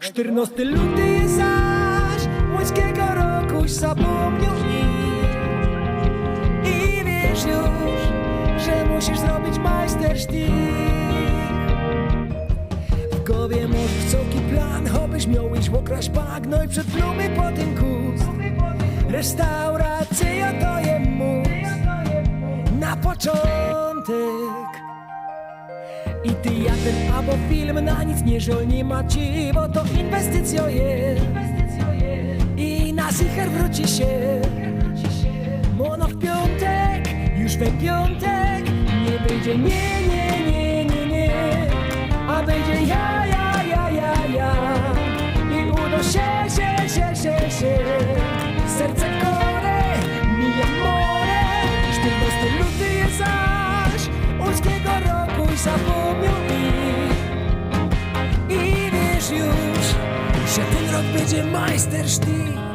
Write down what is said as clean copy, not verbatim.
14 luty jest zaś łódzkiego roku zapomniał i wiesz już, że musisz zrobić majstersztyk. W głowie może wysoki plan, chobyś miał iść w okraść bagno i przed plumy potem kust. Restauracja to je mus na początek. I ty jak ten albo film na nic nie żolni maci, bo to inwestycja jest i na zicher wróci się. Mono w piątek, już we piątek nie będzie nie, a będzie ja i udo się. Serce kore, mi amore. 14 luty jest zaś łódzkiego roku i zapomniał i wiesz już, że ten rok będzie majstersztyk.